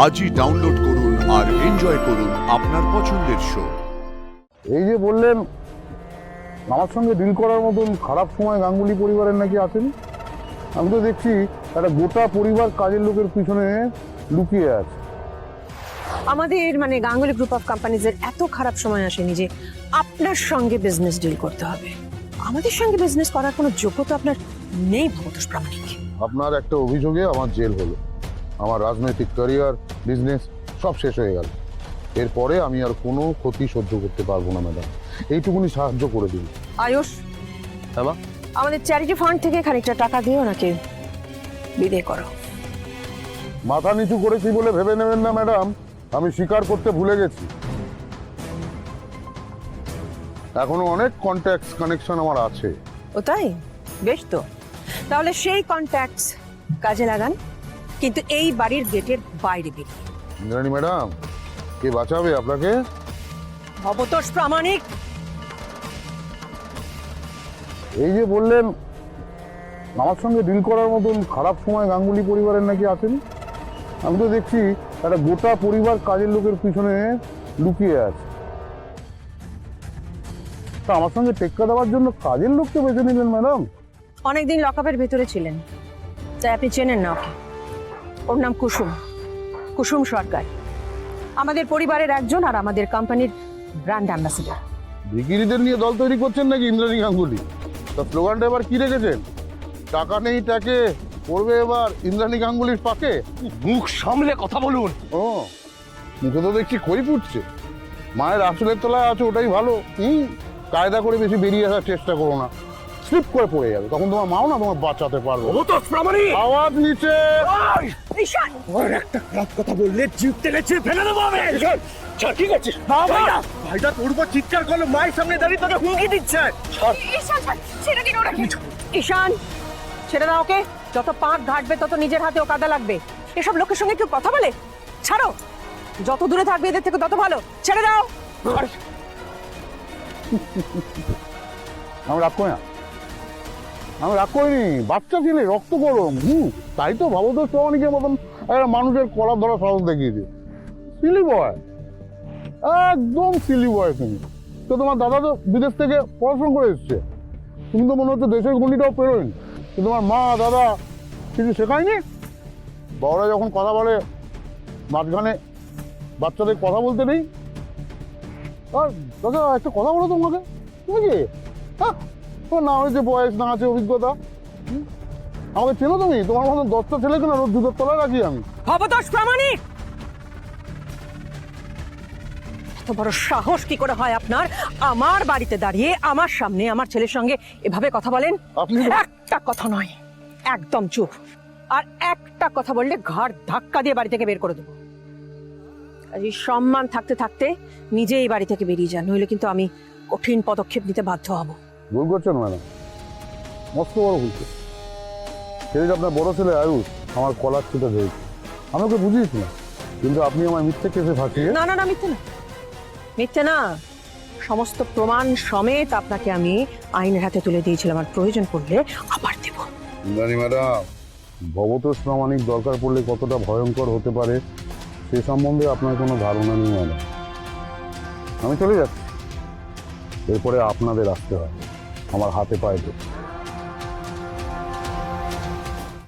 আজই ডাউনলোড করুন আর এনজয় করুন আপনার পছন্দের শো। এই যে বললেন আমার সঙ্গে ডিল করার মতন খারাপ সময় গাঙ্গুলি পরিবারের নাকি আছেন, আমি তো দেখছি একটা গোটা পরিবার কাজের লোকের পিছনে লুকিয়ে আছে। আমাদের মানে গাঙ্গুলি গ্রুপ অফ কোম্পানিজের এত খারাপ সময় আসেনি যে আপনার সঙ্গে বিজনেস ডিল করতে হবে। আমাদের সঙ্গে বিজনেস করার কোনো যোগ্যতা আপনার নেই ভবতোষ প্রামাণিক। আপনার একটা অভিযোগে আমার জেল হলো, আমার রাজনৈতিক ক্যারিয়ার, বিজনেস সব শেষ হয়ে গেল। এরপরে আমি আর কোনো ক্ষতি সহ্য করতে পারবো না ম্যাডাম, এইটুকুনি সাহায্য করে দিন। আয়ুষ, হ্যাঁ, আমাদের চ্যারিটি ফান্ড থেকে খানিকটা টাকা দিয়ে ওনাকে বিদায় করো। মাথা নিচু করেছি বলে ভেবে নেবেন না ম্যাডাম, আমি স্বীকার করতে ভুলে গেছি। এখনো অনেক কন্ট্যাক্টস কানেকশন আমার আছে। ও তাই? বেশ তো, তাহলে সেই কন্ট্যাক্টস কাজে লাগান, কিন্তু এই বাড়ির গেটের বাইরে বেরিয়ে। ইন্দ্রাণী ম্যাডাম, কে বাঁচাবে আপনাকে? ভবতোষ প্রামাণিক। এই যে বললেন আমার সঙ্গে ডিল করার মতন খারাপ সময় গাঙ্গুলি পরিবারের নাকি আছেন, আমি তো দেখছি একটা গোটা পরিবার কাজের লোকের পিছনে লুকিয়ে আছে। তা আমার সঙ্গে টেক্কা দেওয়ার জন্য কাজের লোককে বেছে নিলেন ম্যাডাম? অনেকদিন লকআপের ভেতরে ছিলেন, তাই আপনি চেনেন না ওকে। ওর নাম কুসুম, কুসুম সরকার, আমাদের পরিবারের একজন আর আমাদের কোম্পানির ব্র্যান্ড অ্যাম্বাসেডর। ভিখিরিদের নিয়ে দল তৈরি করছেন নাকি ইন্দ্রাণী গাঙ্গুলি? তা স্লোগানটা এবার কি রেখেছেন? টাকা নেই টাকে পড়বে এবার ইন্দ্রাণী গাঙ্গুলির পাকে। মুখ সামলে কথা বলুন। ও, মুখে তো দেখছি খই ফুটছে। মায়ের আসলের তলায় আছে ওটাই ভালো। কায়দা করে বেশি বেরিয়ে আসার চেষ্টা করো না, স্লিপ করে পড়ে যাবে, তখন তোমার মাও না তোমার বাঁচাতে পারবে। ভবতোষ প্রামাণিক, আওয়াজ নিচে। ঈশান, ওর একটা খারাপ কথা বললে জিভ টেনে ছিঁড়ে ফেলে দেবো আমি। ঠিক আছে ভাইটা তোর উপর চিৎকার করলো, মায়ের সামনে দাঁড়িয়ে তোকে হুমকি দিচ্ছে। ঈশান ছেড়ে দাও ওকে। যত পাঁক ঘাটবে তত নিজের হাতে ও কাদা লাগবে। এসব লোকের সঙ্গে কেউ কথা বলে? ছাড়ো, যত দূরে থাকবে এদের থেকে তত ভালো। ছেড়ে দাও। আমি রাগ করি না, আমি রাগ করিনি। বাচ্চা ছেলে, রক্ত গরম। তাই তো ভবতোষ প্রামাণিকের মতন একটা মানুষের কলার ধরা সাহস দেখিয়েছে। সিলি বয়, একদম সিলি বয় তুমি তো। তোমার দাদা তো বিদেশ থেকে পড়াশোনা করে এসছে, তুমি তো মনে হচ্ছে দেশের গণ্ডিটাও পেরোয়নি। কিন্তু তোমার মা দাদা কিছু শেখায়নি? বড়রা যখন কথা বলে মাঝখানে বাচ্চাদের কথা বলতে নেই। আর দাদা একটা কথা বলো তোমাকে, তুমি কি তোমার না হয়েছে বয়স, না আছে অভিজ্ঞতা, আমাকে চেনো তুমি? তোমার মতন 10টা ছেলেকে না রোজ জুতোর তলায় রাখি আমি। ভবতোষ প্রামাণিক, এত বড় সাহস কি করে হয় আপনার? আমার বাড়িতে দাঁড়িয়ে আমার সামনে আমার ছেলের সঙ্গে এভাবে কথা বলেন? আপনি একটা কথা নয়, একদম চুপ। আর একটা কথা বললে ঘাড় ধাক্কা দিয়ে বাড়ি থেকে বের করে দেবো। এই সম্মান থাকতে থাকতে নিজে এই বাড়ি থেকে বেরিয়ে যান, নইলে কিন্তু আমি কঠিন পদক্ষেপ নিতে বাধ্য হব। ভুল করছেন ম্যাডাম, মস্ত বড় ভুল করছেন। সেদিকে আপনার বড় ছেলে আয়ুষ আমার কলার ছুটে ধরেছে, আমি ওকে বুঝিয়েছিলাম, কিন্তু আপনি আমার মিথ্যে কেসে ফাঁসিয়ে। না না না, মিথ্যে না, মিথ্যে না। সমস্ত প্রমাণ সমেত আপনাকে আমি আইনের হাতে তুলে দিয়েছিলাম, আর প্রয়োজন পড়লে আবার দেব। ইন্দ্রাণী ম্যাডাম, ভবতোষ প্রামাণিক দরকার পড়লে কতটা ভয়ঙ্কর হতে পারে সে সম্বন্ধে আপনার কোনো ধারণা নেই ম্যাডাম। আমি চলে যাচ্ছি, এরপরে আপনাদের আসতে হয় আমার হাতে পায়ে।